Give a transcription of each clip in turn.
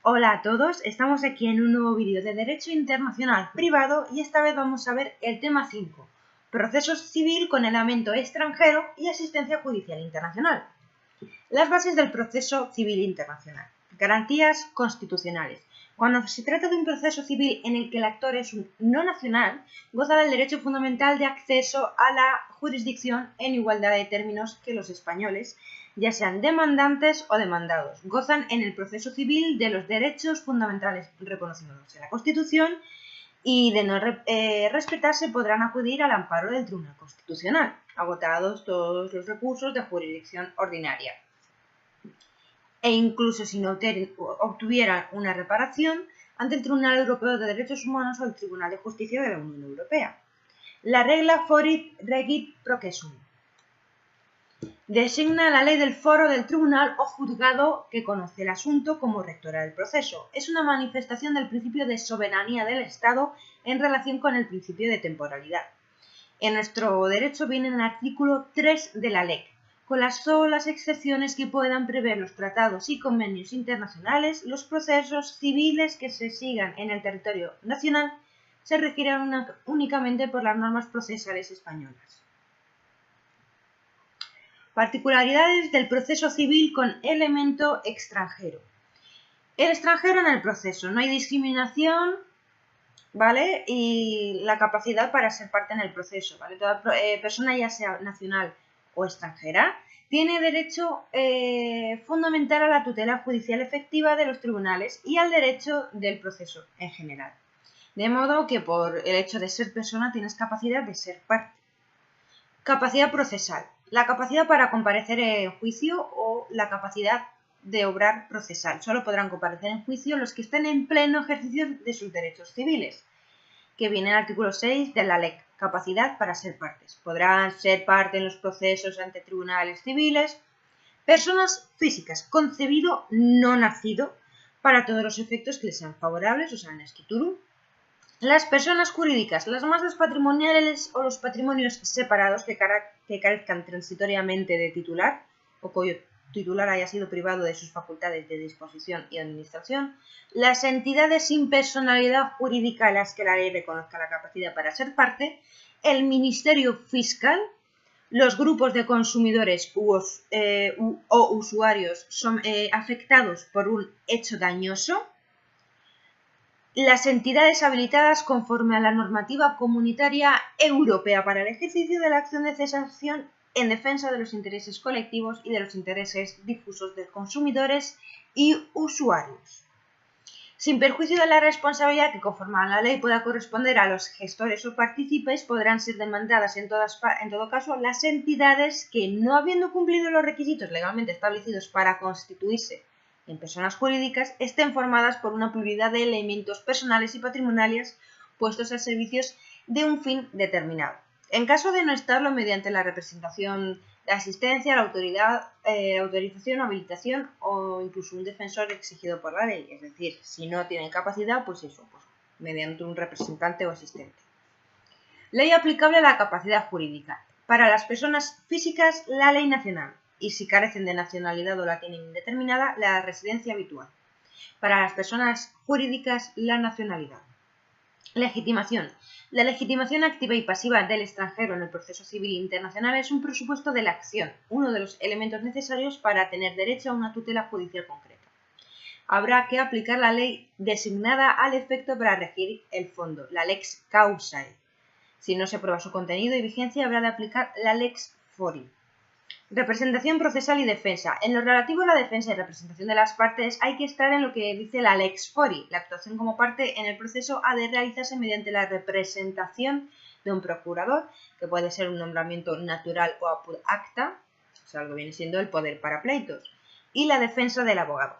Hola a todos, estamos aquí en un nuevo vídeo de Derecho Internacional Privado y esta vez vamos a ver el tema 5, proceso civil con elemento extranjero y asistencia judicial internacional. Las bases del proceso civil internacional. Garantías constitucionales. Cuando se trata de un proceso civil en el que el actor es un no nacional, goza del derecho fundamental de acceso a la jurisdicción en igualdad de términos que los españoles, ya sean demandantes o demandados. Gozan en el proceso civil de los derechos fundamentales reconocidos en la Constitución y de no respetarse podrán acudir al amparo del Tribunal Constitucional, agotados todos los recursos de jurisdicción ordinaria. E incluso si no obtuvieran una reparación ante el Tribunal Europeo de Derechos Humanos o el Tribunal de Justicia de la Unión Europea. La regla Forit Regit Processum designa la ley del foro del tribunal o juzgado que conoce el asunto como rectora del proceso. Es una manifestación del principio de soberanía del Estado en relación con el principio de temporalidad. En nuestro derecho viene en el artículo 3 de la LEC, con las solas excepciones que puedan prever los tratados y convenios internacionales, los procesos civiles que se sigan en el territorio nacional se regirán únicamente por las normas procesales españolas. Particularidades del proceso civil con elemento extranjero. El extranjero en el proceso. No hay discriminación, ¿vale? Y la capacidad para ser parte en el proceso, ¿vale? Toda persona, ya sea nacional o extranjera, tiene derecho fundamental a la tutela judicial efectiva de los tribunales y al derecho del proceso en general. De modo que por el hecho de ser persona tienes capacidad de ser parte. Capacidad procesal. La capacidad para comparecer en juicio o la capacidad de obrar procesal. Solo podrán comparecer en juicio los que estén en pleno ejercicio de sus derechos civiles, que viene en el artículo 6 de la LEC. Capacidad para ser partes. Podrán ser parte en los procesos ante tribunales civiles. Personas físicas, concebido, no nacido, para todos los efectos que les sean favorables, o sea, en escritura. Las personas jurídicas, las masas patrimoniales o los patrimonios separados que carezcan transitoriamente de titular o cuyo titular haya sido privado de sus facultades de disposición y administración, las entidades sin personalidad jurídica a las que la ley reconozca la capacidad para ser parte, el Ministerio Fiscal, los grupos de consumidores o usuarios son afectados por un hecho dañoso, las entidades habilitadas conforme a la normativa comunitaria europea para el ejercicio de la acción de cesación en defensa de los intereses colectivos y de los intereses difusos de consumidores y usuarios. Sin perjuicio de la responsabilidad que conforme a la ley pueda corresponder a los gestores o partícipes, podrán ser demandadas en todo caso las entidades que, no habiendo cumplido los requisitos legalmente establecidos para constituirse en personas jurídicas, estén formadas por una pluralidad de elementos personales y patrimoniales puestos al servicio de un fin determinado. En caso de no estarlo, mediante la representación de asistencia, la autorización, habilitación o incluso un defensor exigido por la ley. Es decir, si no tienen capacidad, pues eso, mediante un representante o asistente. Ley aplicable a la capacidad jurídica. Para las personas físicas, la ley nacional. Y si carecen de nacionalidad o la tienen indeterminada, la residencia habitual. Para las personas jurídicas, la nacionalidad. Legitimación. La legitimación activa y pasiva del extranjero en el proceso civil internacional es un presupuesto de la acción, uno de los elementos necesarios para tener derecho a una tutela judicial concreta. Habrá que aplicar la ley designada al efecto para regir el fondo, la lex causae. Si no se prueba su contenido y vigencia, habrá de aplicar la lex fori. Representación procesal y defensa. En lo relativo a la defensa y representación de las partes hay que estar en lo que dice la lex fori. La actuación como parte en el proceso ha de realizarse mediante la representación de un procurador, que puede ser un nombramiento natural o apud acta, o sea, algo viene siendo el poder para pleitos, y la defensa del abogado.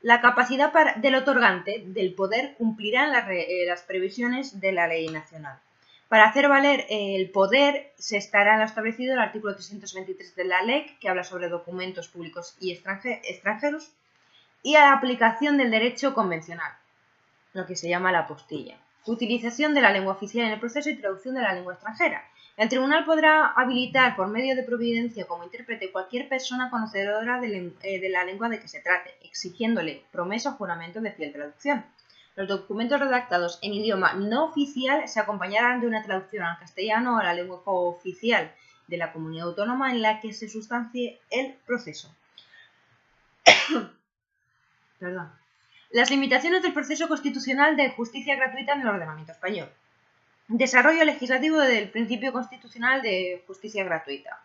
La capacidad del otorgante del poder cumplirá las previsiones de la ley nacional. Para hacer valer el poder se estará en lo establecido el artículo 323 de la LEC, que habla sobre documentos públicos y extranjeros, y a la aplicación del derecho convencional, lo que se llama la apostilla. Utilización de la lengua oficial en el proceso y traducción de la lengua extranjera. El tribunal podrá habilitar por medio de providencia como intérprete cualquier persona conocedora de la lengua de que se trate, exigiéndole promesa o juramento de fiel traducción. Los documentos redactados en idioma no oficial se acompañarán de una traducción al castellano o a la lengua cooficial de la comunidad autónoma en la que se sustancie el proceso. Perdón. Las limitaciones del proceso constitucional de justicia gratuita en el ordenamiento español. Desarrollo legislativo del principio constitucional de justicia gratuita.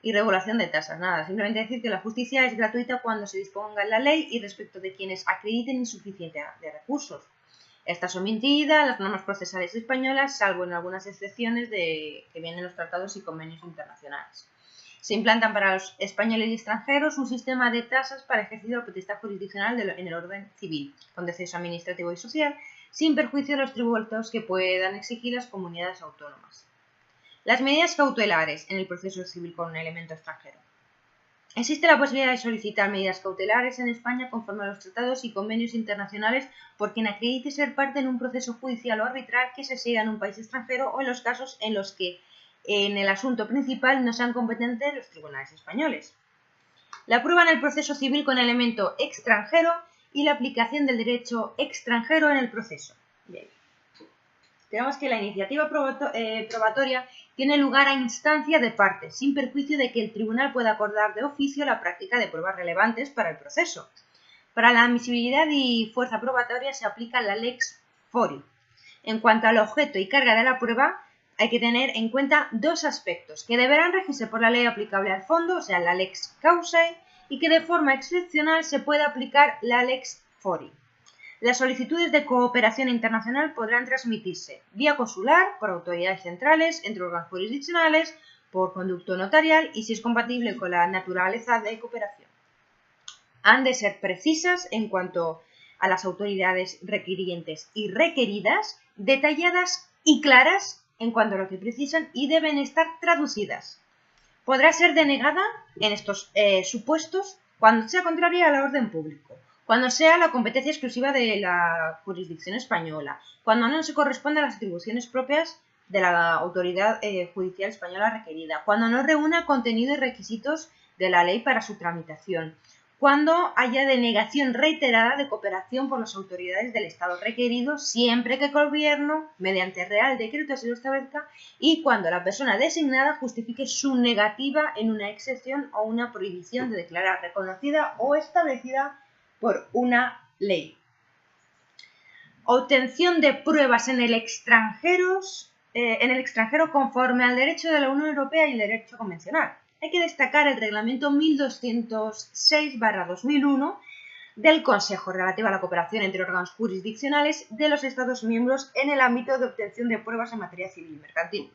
Y regulación de tasas. Nada, simplemente decir que la justicia es gratuita cuando se disponga en la ley y respecto de quienes acrediten insuficiencia de recursos. Estas son mentiras las normas procesales españolas, salvo en algunas excepciones que vienen en los tratados y convenios internacionales. Se implantan para los españoles y extranjeros un sistema de tasas para ejercicio de la potestad jurisdiccional en el orden civil, con deceso administrativo y social, sin perjuicio de los tributos que puedan exigir las comunidades autónomas. Las medidas cautelares en el proceso civil con un elemento extranjero. Existe la posibilidad de solicitar medidas cautelares en España conforme a los tratados y convenios internacionales por quien acredite ser parte en un proceso judicial o arbitral que se siga en un país extranjero o en los casos en los que en el asunto principal no sean competentes los tribunales españoles. La prueba en el proceso civil con elemento extranjero y la aplicación del derecho extranjero en el proceso. Bien. Tenemos que la iniciativa probatoria tiene lugar a instancia de partes, sin perjuicio de que el tribunal pueda acordar de oficio la práctica de pruebas relevantes para el proceso. Para la admisibilidad y fuerza probatoria se aplica la lex fori. En cuanto al objeto y carga de la prueba, hay que tener en cuenta dos aspectos, que deberán regirse por la ley aplicable al fondo, o sea, la lex causae, y que de forma excepcional se puede aplicar la lex fori. Las solicitudes de cooperación internacional podrán transmitirse vía consular, por autoridades centrales, entre órganos jurisdiccionales, por conducto notarial y si es compatible con la naturaleza de cooperación. Han de ser precisas en cuanto a las autoridades requirientes y requeridas, detalladas y claras en cuanto a lo que precisan y deben estar traducidas. Podrá ser denegada en estos supuestos cuando sea contraria a la orden pública, cuando sea la competencia exclusiva de la jurisdicción española, cuando no se corresponda a las atribuciones propias de la autoridad judicial española requerida, cuando no reúna contenido y requisitos de la ley para su tramitación, cuando haya denegación reiterada de cooperación por las autoridades del Estado requerido, siempre que el Gobierno, mediante Real Decreto, se lo establezca, y cuando la persona designada justifique su negativa en una excepción o una prohibición de declarar reconocida o establecida por una ley. Obtención de pruebas en el extranjero conforme al derecho de la Unión Europea y el derecho convencional. Hay que destacar el reglamento 1206/2001 del Consejo relativo a la cooperación entre órganos jurisdiccionales de los Estados miembros en el ámbito de obtención de pruebas en materia civil y mercantil.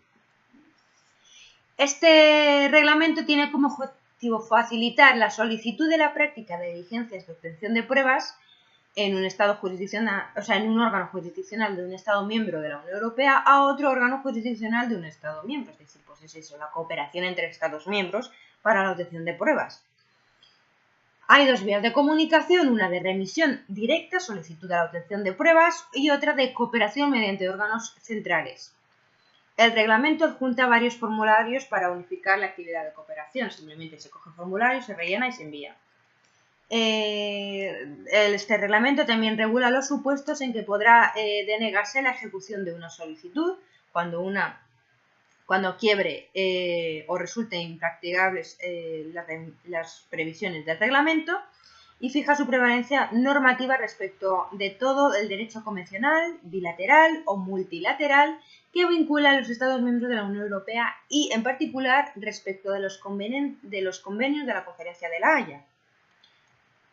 Este reglamento tiene como objetivo facilitar la solicitud de la práctica de diligencias de obtención de pruebas en un estado jurisdiccional, en un órgano jurisdiccional de un Estado miembro de la Unión Europea a otro órgano jurisdiccional de un Estado miembro. Es decir, pues es eso, la cooperación entre Estados miembros para la obtención de pruebas. Hay dos vías de comunicación, una de remisión directa, solicitud de la obtención de pruebas, y otra de cooperación mediante órganos centrales. El reglamento adjunta varios formularios para unificar la actividad de cooperación. Simplemente se coge el formulario, se rellena y se envía. Este reglamento también regula los supuestos en que podrá denegarse la ejecución de una solicitud cuando quiebre o resulte impracticables las previsiones del reglamento, y fija su prevalencia normativa respecto de todo el derecho convencional, bilateral o multilateral que vincula a los Estados miembros de la Unión Europea y, en particular, respecto de los convenios de la Conferencia de La Haya.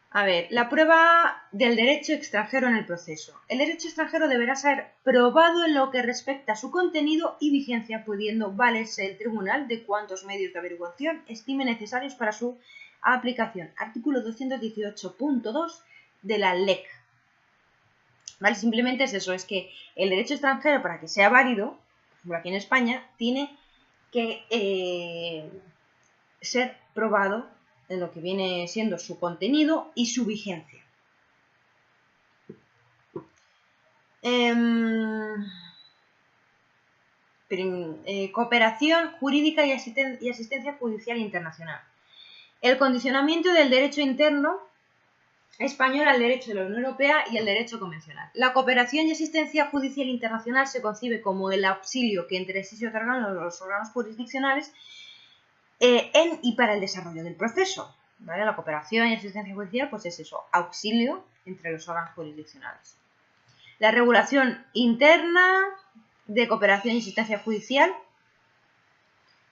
A ver, la prueba del derecho extranjero en el proceso. El derecho extranjero deberá ser probado en lo que respecta a su contenido y vigencia, pudiendo valerse el tribunal de cuantos medios de averiguación estime necesarios para su aplicación. Artículo 218.2 de la LEC. ¿Vale? Simplemente es eso, es que el derecho extranjero, para que sea válido, por ejemplo aquí en España, tiene que ser probado en lo que viene siendo su contenido y su vigencia. cooperación jurídica y asistencia judicial internacional. El condicionamiento del derecho interno español al derecho de la Unión Europea y al derecho convencional. La cooperación y asistencia judicial internacional se concibe como el auxilio que entre sí se otorgan los órganos jurisdiccionales en y para el desarrollo del proceso. ¿Vale? La cooperación y asistencia judicial pues es eso, auxilio entre los órganos jurisdiccionales. La regulación interna de cooperación y asistencia judicial,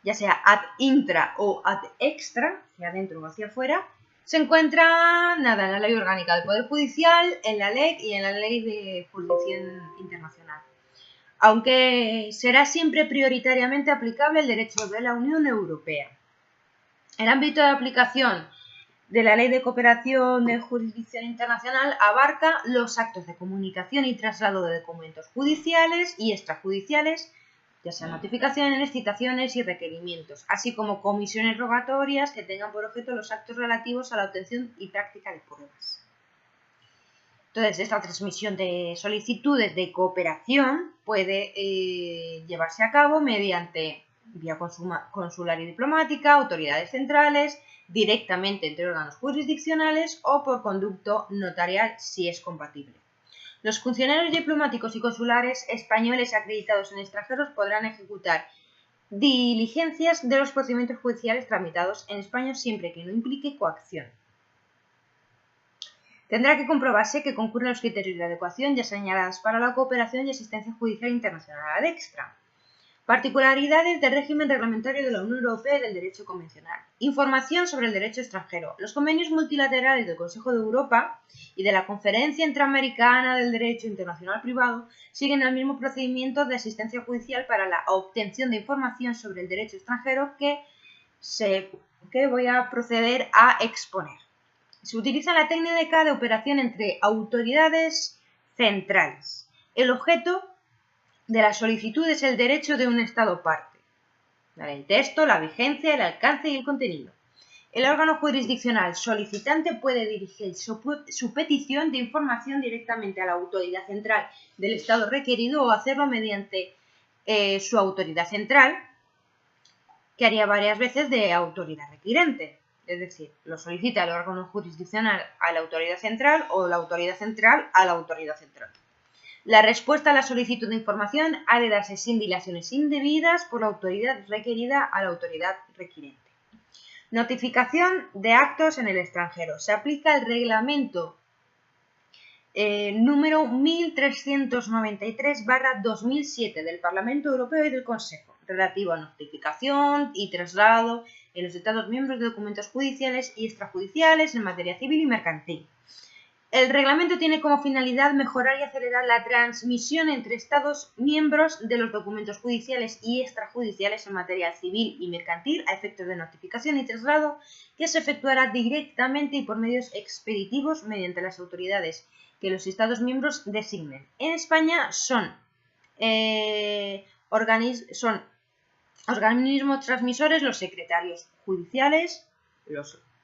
ya sea ad intra o ad extra, hacia adentro o hacia afuera, se encuentra en la Ley Orgánica del Poder Judicial, en la LEC y en la Ley de Jurisdicción Internacional. Aunque será siempre prioritariamente aplicable el derecho de la Unión Europea. El ámbito de aplicación de la Ley de Cooperación de Jurisdicción Internacional abarca los actos de comunicación y traslado de documentos judiciales y extrajudiciales, ya sean notificaciones, citaciones y requerimientos, así como comisiones rogatorias que tengan por objeto los actos relativos a la obtención y práctica de pruebas. Entonces, esta transmisión de solicitudes de cooperación puede llevarse a cabo mediante vía consular y diplomática, autoridades centrales, directamente entre órganos jurisdiccionales o por conducto notarial si es compatible. Los funcionarios diplomáticos y consulares españoles acreditados en extranjeros podrán ejecutar diligencias de los procedimientos judiciales tramitados en España siempre que no implique coacción. Tendrá que comprobarse que concurren los criterios de adecuación ya señalados para la cooperación y asistencia judicial internacional ad extra. Particularidades del régimen reglamentario de la Unión Europea y del derecho convencional. Información sobre el derecho extranjero. Los convenios multilaterales del Consejo de Europa y de la Conferencia Interamericana del Derecho Internacional Privado siguen el mismo procedimiento de asistencia judicial para la obtención de información sobre el derecho extranjero que voy a proceder a exponer. Se utiliza la técnica de operación entre autoridades centrales. El objeto de la solicitud es el derecho de un Estado parte. El texto, la vigencia, el alcance y el contenido. El órgano jurisdiccional solicitante puede dirigir su petición de información directamente a la autoridad central del Estado requerido o hacerlo mediante su autoridad central, que haría varias veces de autoridad requirente. Es decir, lo solicita el órgano jurisdiccional a la autoridad central o la autoridad central a la autoridad central. La respuesta a la solicitud de información ha de darse sin dilaciones indebidas por la autoridad requerida a la autoridad requirente. Notificación de actos en el extranjero. Se aplica el reglamento número 1393/2007 del Parlamento Europeo y del Consejo, relativo a notificación y traslado en los Estados miembros de documentos judiciales y extrajudiciales en materia civil y mercantil. El reglamento tiene como finalidad mejorar y acelerar la transmisión entre Estados miembros de los documentos judiciales y extrajudiciales en materia civil y mercantil a efectos de notificación y traslado, que se efectuará directamente y por medios expeditivos mediante las autoridades que los Estados miembros designen. En España son organismos transmisores los secretarios judiciales,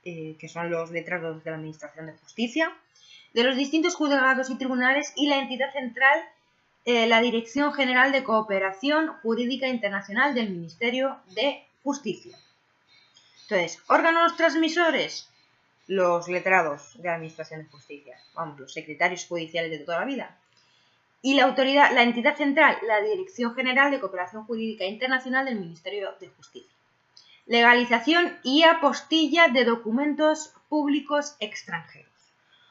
que son los letrados de la Administración de Justicia, de los distintos juzgados y tribunales, y la entidad central, la Dirección General de Cooperación Jurídica Internacional del Ministerio de Justicia. Entonces, órganos transmisores, los letrados de la Administración de Justicia, los secretarios judiciales de toda la vida. Y la entidad central, la Dirección General de Cooperación Jurídica Internacional del Ministerio de Justicia. Legalización y apostilla de documentos públicos extranjeros.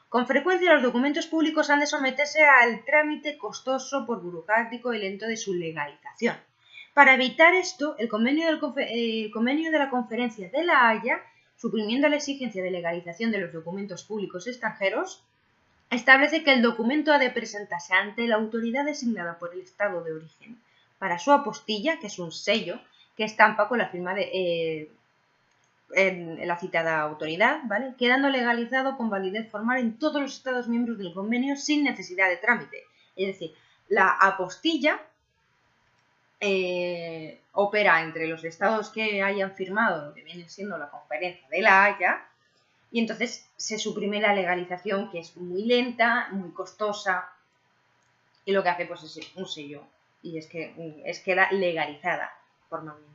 Con frecuencia los documentos públicos han de someterse al trámite costoso, burocrático y lento de su legalización. Para evitar esto, el convenio de la Conferencia de La Haya, suprimiendo la exigencia de legalización de los documentos públicos extranjeros, establece que el documento ha de presentarse ante la autoridad designada por el Estado de origen para su apostilla, que es un sello que estampa con la firma de la citada autoridad, ¿vale? Quedando legalizado con validez formal en todos los Estados miembros del convenio sin necesidad de trámite. Es decir, la apostilla opera entre los estados que hayan firmado lo que viene siendo la Conferencia de La Haya, y entonces se suprime la legalización, que es muy lenta, muy costosa, y lo que hace pues es un sello Y es que era legalizada formalmente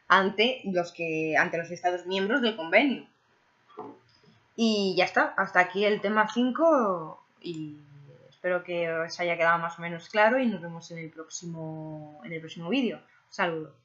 ante los Estados miembros del convenio. Y ya está, hasta aquí el tema 5 y espero que os haya quedado más o menos claro y nos vemos en el próximo vídeo. Saludos.